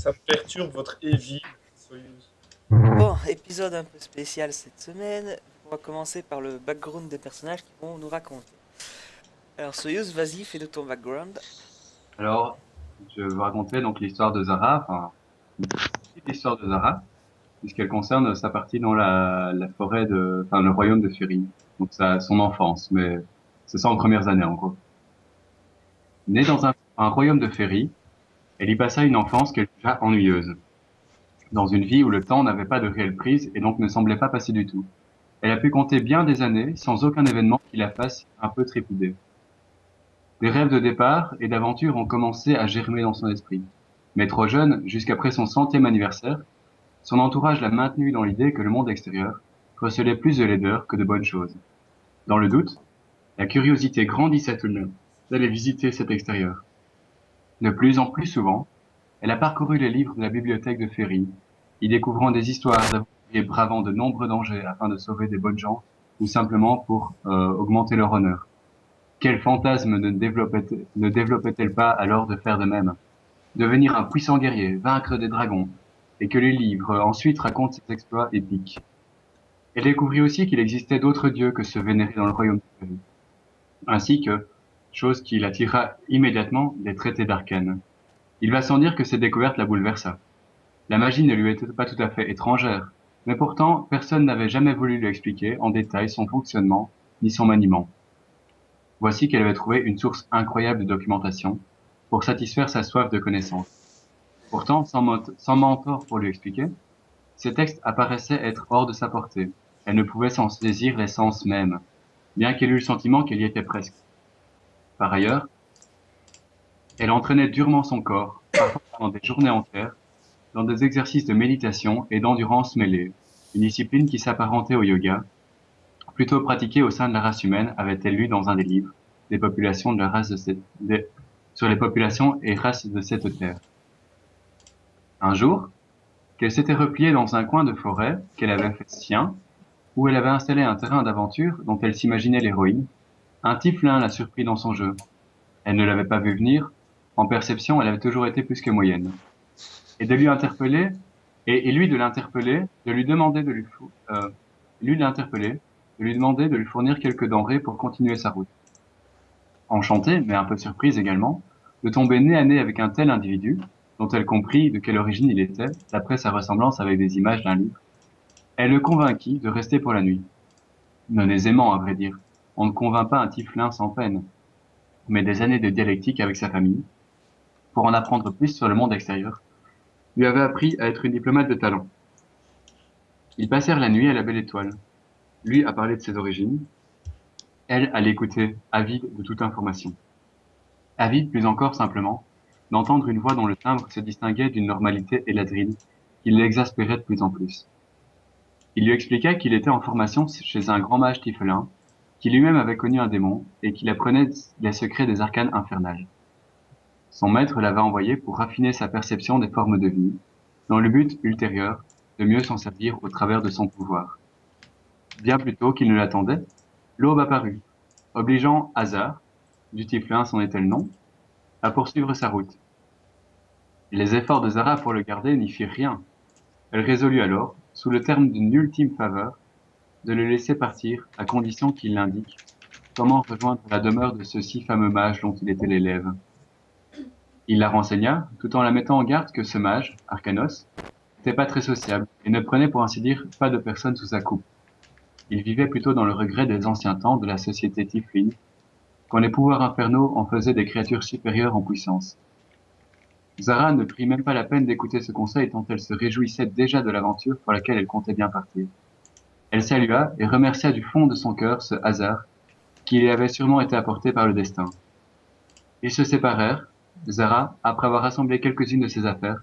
Ça me perturbe votre Evie, Soyuz. Bon, épisode un peu spécial cette semaine. On va commencer par le background des personnages qui vont nous raconter. Alors Soyuz, vas-y, fais-nous ton background. Alors, je vais vous raconter donc l'histoire de Zara, enfin, une petite histoire de Zara, puisqu'elle concerne sa partie dans la forêt le royaume de Fury. Donc, son enfance, mais c'est ça en premières années, en gros. Née dans un royaume de Fury, elle y passa une enfance qu'elle jugea ennuyeuse, dans une vie où le temps n'avait pas de réelle prise et donc ne semblait pas passer du tout. Elle a pu compter bien des années sans aucun événement qui la fasse un peu trépider. Des rêves de départ et d'aventure ont commencé à germer dans son esprit. Mais trop jeune, jusqu'après son 100e anniversaire, son entourage l'a maintenue dans l'idée que le monde extérieur recelait plus de laideur que de bonnes choses. Dans le doute, la curiosité grandissait tout de même d'aller visiter cet extérieur. De plus en plus souvent, elle a parcouru les livres de la bibliothèque de Ferry, y découvrant des histoires d'aventuriers bravant de nombreux dangers afin de sauver des bonnes gens ou simplement pour augmenter leur honneur. Quel fantasme ne développait-elle pas alors de faire de même? Devenir un puissant guerrier, vaincre des dragons, et que les livres ensuite racontent ses exploits épiques. Elle découvrit aussi qu'il existait d'autres dieux que ceux vénérés dans le royaume de Féerie, ainsi que, chose qui l'attira immédiatement, des traités d'Arcane. Il va sans dire que cette découverte la bouleversa. La magie ne lui était pas tout à fait étrangère, mais pourtant personne n'avait jamais voulu lui expliquer en détail son fonctionnement ni son maniement. Voici qu'elle avait trouvé une source incroyable de documentation pour satisfaire sa soif de connaissance. Pourtant, sans mentor pour lui expliquer, ces textes apparaissaient être hors de sa portée. Elle ne pouvait s'en saisir l'essence même, bien qu'elle eût le sentiment qu'elle y était presque. Par ailleurs, elle entraînait durement son corps, parfois pendant des journées entières, dans des exercices de méditation et d'endurance mêlés, une discipline qui s'apparentait au yoga, plutôt pratiquée au sein de la race humaine, avait-elle lu dans un des livres, des populations de la race de sur les populations et races de cette terre. Un jour, qu'elle s'était repliée dans un coin de forêt qu'elle avait fait sien, où elle avait installé un terrain d'aventure dont elle s'imaginait l'héroïne, un Tieflin la surprit dans son jeu. Elle ne l'avait pas vu venir. En perception, elle avait toujours été plus que moyenne. Et de lui interpeller, et lui de l'interpeller, de lui demander de lui de l'interpeller, de lui demander de lui fournir quelques denrées pour continuer sa route. Enchantée, mais un peu surprise également, de tomber nez à nez avec un tel individu, dont elle comprit de quelle origine il était, d'après sa ressemblance avec des images d'un livre, elle le convainquit de rester pour la nuit. Non aisément, à vrai dire. On ne convainc pas un Tieflin sans peine, mais des années de dialectique avec sa famille, pour en apprendre plus sur le monde extérieur, lui avaient appris à être une diplomate de talent. Ils passèrent la nuit à la belle étoile, lui à parler de ses origines, elle à l'écouter, avide de toute information. Avide plus encore simplement, d'entendre une voix dont le timbre se distinguait d'une normalité éladrine, qui l'exaspérait de plus en plus. Il lui expliqua qu'il était en formation chez un grand mage Tieflin, qui lui-même avait connu un démon, et qu'il apprenait les secrets des arcanes infernales. Son maître l'avait envoyé pour raffiner sa perception des formes de vie, dans le but ultérieur de mieux s'en servir au travers de son pouvoir. Bien plus tôt qu'il ne l'attendait, l'aube apparut, obligeant Hazard, du Tieflin c'en était le nom, à poursuivre sa route. Les efforts de Zara pour le garder n'y firent rien. Elle résolut alors, sous le terme d'une ultime faveur, de le laisser partir à condition qu'il l'indique comment rejoindre la demeure de ce si fameux mage dont il était l'élève. Il la renseigna, tout en la mettant en garde que ce mage, Arcanos, n'était pas très sociable et ne prenait pour ainsi dire pas de personne sous sa coupe. Il vivait plutôt dans le regret des anciens temps de la société Tiflin, quand les pouvoirs infernaux en faisaient des créatures supérieures en puissance. Zara ne prit même pas la peine d'écouter ce conseil tant elle se réjouissait déjà de l'aventure pour laquelle elle comptait bien partir. Elle salua et remercia du fond de son cœur ce hasard qui lui avait sûrement été apporté par le destin. Ils se séparèrent. Zara, après avoir rassemblé quelques-unes de ses affaires,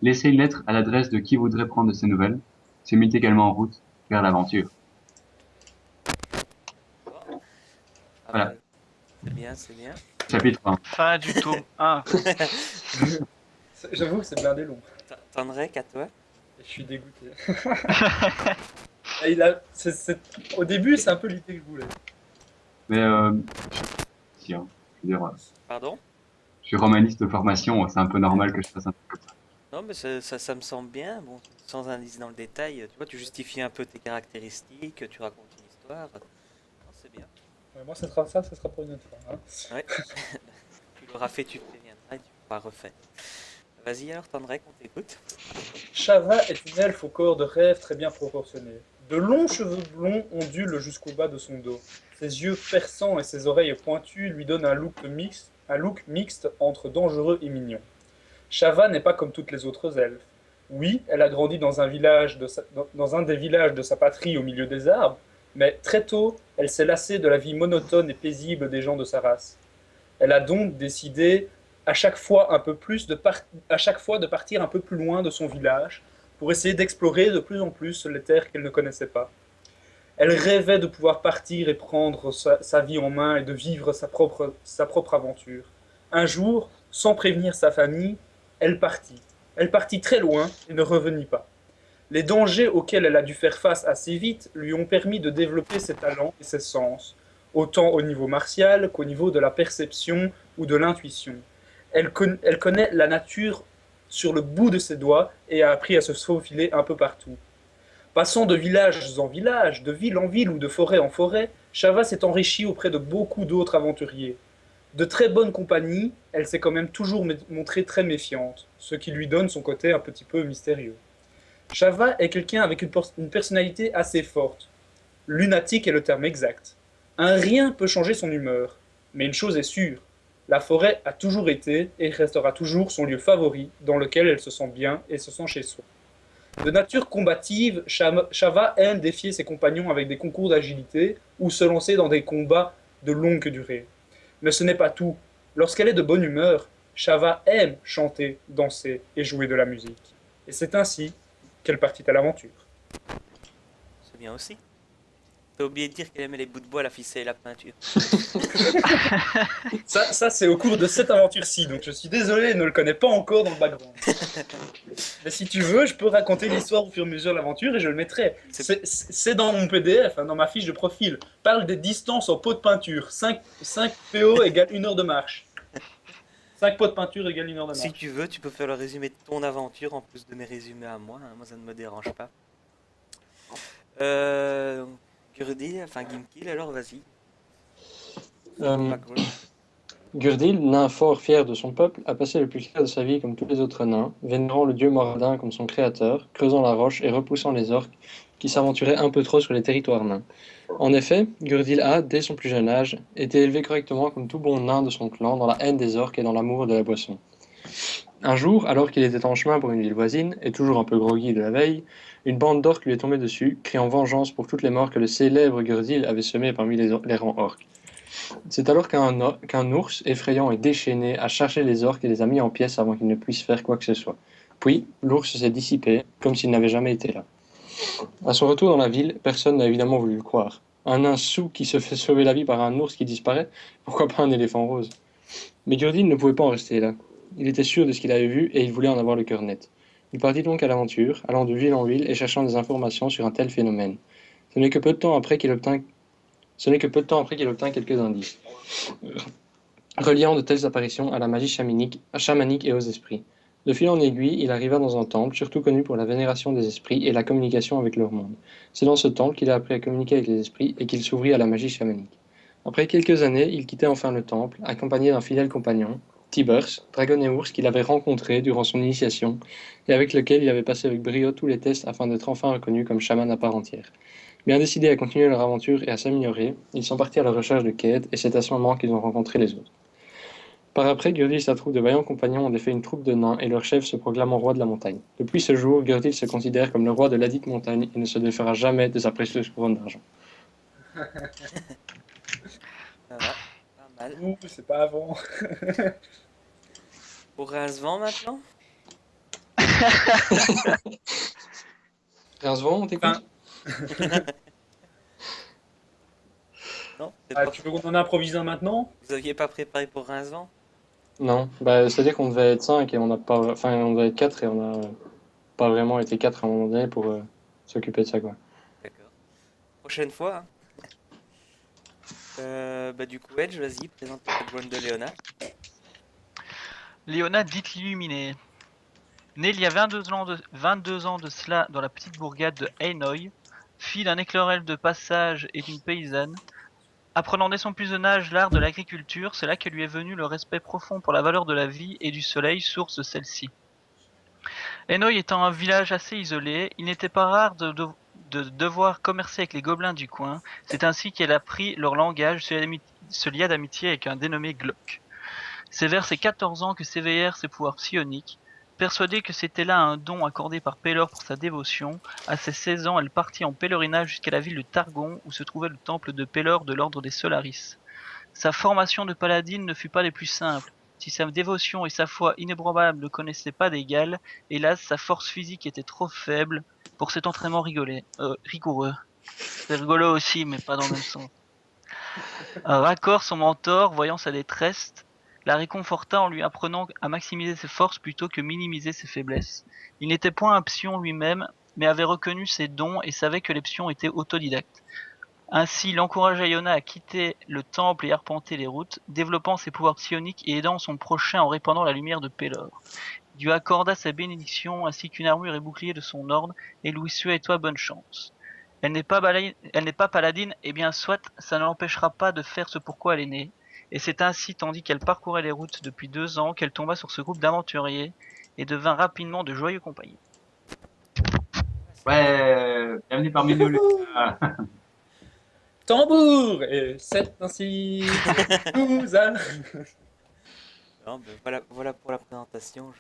laissa une lettre à l'adresse de qui voudrait prendre de ses nouvelles, se mit également en route vers l'aventure. Ah Voilà, ben, c'est bien, c'est bien. chapitre 1. Fin du tome 1. J'avoue que c'est blindé long. Tendrek à toi. Et je suis dégoûté. Ah, au début, c'est un peu l'idée que je voulais. Mais si, hein, je veux dire, Pardon? je suis romaniste de formation, c'est un peu normal que je fasse un truc comme ça. Non, mais ça me semble bien. Bon, sans indice dans le détail, tu vois, tu justifies un peu tes caractéristiques, tu racontes une histoire. Non, c'est bien. Ouais, moi, ça sera pour une autre fois, hein. Ouais, tu l'auras fait, tu préviendras et tu pourras refaire. Vas-y alors, Tendrek, on t'écoute. Shava est une elfe au corps de rêve très bien proportionné. De longs cheveux blonds ondulent jusqu'au bas de son dos. Ses yeux perçants et ses oreilles pointues lui donnent un look mixte entre dangereux et mignon. Shava n'est pas comme toutes les autres elfes. Oui, elle a grandi dans un des villages de sa patrie au milieu des arbres, mais très tôt, elle s'est lassée de la vie monotone et paisible des gens de sa race. Elle a donc décidé à chaque fois à chaque fois de partir un peu plus loin de son village pour essayer d'explorer de plus en plus les terres qu'elle ne connaissait pas. Elle rêvait de pouvoir partir et prendre sa vie en main et de vivre sa propre aventure. Un jour, sans prévenir sa famille, elle partit. Elle partit très loin et ne revenit pas. Les dangers auxquels elle a dû faire face assez vite lui ont permis de développer ses talents et ses sens, autant au niveau martial qu'au niveau de la perception ou de l'intuition. Elle connaît la nature sur le bout de ses doigts et a appris à se faufiler un peu partout. Passant de village en village, de ville en ville ou de forêt en forêt, Shava s'est enrichie auprès de beaucoup d'autres aventuriers. De très bonne compagnie, elle s'est quand même toujours montrée très méfiante, ce qui lui donne son côté un petit peu mystérieux. Shava est quelqu'un avec une personnalité assez forte. Lunatique est le terme exact. Un rien peut changer son humeur. Mais une chose est sûre, la forêt a toujours été et restera toujours son lieu favori dans lequel elle se sent bien et se sent chez soi. De nature combative, Shava aime défier ses compagnons avec des concours d'agilité ou se lancer dans des combats de longue durée. Mais ce n'est pas tout. Lorsqu'elle est de bonne humeur, Shava aime chanter, danser et jouer de la musique. Et c'est ainsi qu'elle partit à l'aventure. C'est bien aussi. T'as oublié de dire qu'elle aimait les bouts de bois, la ficelle et la peinture. Ça c'est au cours de cette aventure-ci, donc je suis désolé, elle ne le connaît pas encore dans le background. Mais si tu veux, je peux raconter l'histoire au fur et à mesure de l'aventure et je le mettrai. C'est dans mon PDF, hein, dans ma fiche de profil. Parle des distances en pot de peinture. 5 PO égale 1 heure de marche. 5 pots de peinture égale 1 heure de Si marche. tu veux, tu peux faire le résumé de ton aventure en plus de mes résumés à moi. Hein. Moi, ça ne me dérange pas. Donc, Gurdil, enfin Gimkil, alors vas-y. Euh, Background. Gurdil, nain fort fier de son peuple, a passé le plus clair de sa vie comme tous les autres nains, vénérant le dieu Moradin comme son créateur, creusant la roche et repoussant les orques qui s'aventuraient un peu trop sur les territoires nains. En effet, Gurdil a, dès son plus jeune âge, été élevé correctement comme tout bon nain de son clan, dans la haine des orques et dans l'amour de la boisson. Un jour, alors qu'il était en chemin pour une ville voisine, et toujours un peu groggy de la veille, une bande d'orques lui est tombée dessus, criant vengeance pour toutes les morts que le célèbre Gurdil avait semées parmi les rangs orques. C'est alors qu'un ours, effrayant et déchaîné, a chargé les orques et les a mis en pièces avant qu'ils ne puissent faire quoi que ce soit. Puis, l'ours s'est dissipé, comme s'il n'avait jamais été là. À son retour dans la ville, personne n'a évidemment voulu le croire. Un nain soûl qui se fait sauver la vie par un ours qui disparaît, pourquoi pas un éléphant rose? Mais Gurdil ne pouvait pas en rester là. Il était sûr de ce qu'il avait vu et il voulait en avoir le cœur net. Il partit donc à l'aventure, allant de ville en ville et cherchant des informations sur un tel phénomène. Ce n'est que peu de temps après qu'il obtint quelques indices, reliant de telles apparitions à la magie chamanique et aux esprits. De fil en aiguille, il arriva dans un temple, surtout connu pour la vénération des esprits et la communication avec leur monde. C'est dans ce temple qu'il a appris à communiquer avec les esprits et qu'il s'ouvrit à la magie chamanique. Après quelques années, il quittait enfin le temple, accompagné d'un fidèle compagnon, Tibers, dragon et ours qu'il avait rencontré durant son initiation et avec lequel il avait passé avec brio tous les tests afin d'être enfin reconnu comme chaman à part entière. Bien décidés à continuer leur aventure et à s'améliorer, ils sont partis à la recherche de quêtes et c'est à ce moment qu'ils ont rencontré les autres. Par après, Gurdil et sa troupe de vaillants compagnons ont défait une troupe de nains et leur chef se proclamant roi de la montagne. Depuis ce jour, Gurdil se considère comme le roi de ladite montagne et ne se défera jamais de sa précieuse couronne d'argent. Ça va, pas mal. Ouh, c'est pas avant. Pour Razvan maintenant. Razvan, on t'écoute? Non, c'est Ah, pas... tu veux qu'on en improvise un maintenant? Vous aviez pas préparé pour Razvan? Non, bah, c'est-à-dire qu'on devait être 5 et on n'a pas... Enfin, on devait être 4 et on n'a pas vraiment été 4 à un moment donné pour s'occuper de ça, quoi. D'accord. Prochaine fois. Hein. Bah du coup, Edge, vas-y, présente le background de Léona. Léona dite l'illuminée. Né il y a 22 ans de cela dans la petite bourgade de Hainoy, fille d'un éclaireur de passage et d'une paysanne, apprenant dès son plus jeune âge l'art de l'agriculture, c'est là que lui est venu le respect profond pour la valeur de la vie et du soleil, source de celle-ci. Hainoy étant un village assez isolé, il n'était pas rare de devoir commercer avec les gobelins du coin. C'est ainsi qu'elle apprit leur langage, se lia d'amitié avec un dénommé Glock. C'est vers ses 14 ans que s'éveillèrent ses pouvoirs psioniques. Persuadée que c'était là un don accordé par Pelor pour sa dévotion, à ses 16 ans, elle partit en pèlerinage jusqu'à la ville de Targon, où se trouvait le temple de Pelor de l'ordre des Solaris. Sa formation de paladine ne fut pas des plus simples. Si sa dévotion et sa foi inébranlable ne connaissaient pas d'égal, hélas, sa force physique était trop faible pour cet entraînement rigoureux. C'est rigolo aussi, mais pas dans le même sens. Raccord, son mentor, voyant sa détresse, la réconforta en lui apprenant à maximiser ses forces plutôt que minimiser ses faiblesses. Il n'était point un pion lui-même, mais avait reconnu ses dons et savait que les pions étaient autodidactes. Ainsi, il encouragea Iona à quitter le temple et arpenter les routes, développant ses pouvoirs psioniques et aidant son prochain en répandant la lumière de Pelor. Il lui accorda sa bénédiction ainsi qu'une armure et bouclier de son ordre et lui souhaita bonne chance. Elle n'est pas paladine, et bien soit, ça ne l'empêchera pas de faire ce pourquoi elle est née. Et c'est ainsi, tandis qu'elle parcourait les routes depuis 2 ans, qu'elle tomba sur ce groupe d'aventuriers et devint rapidement de joyeux compagnons. Ouais, bienvenue parmi nous, les gars. Tambour. Et c'est ainsi. Nous allons- Non, ben voilà pour la présentation.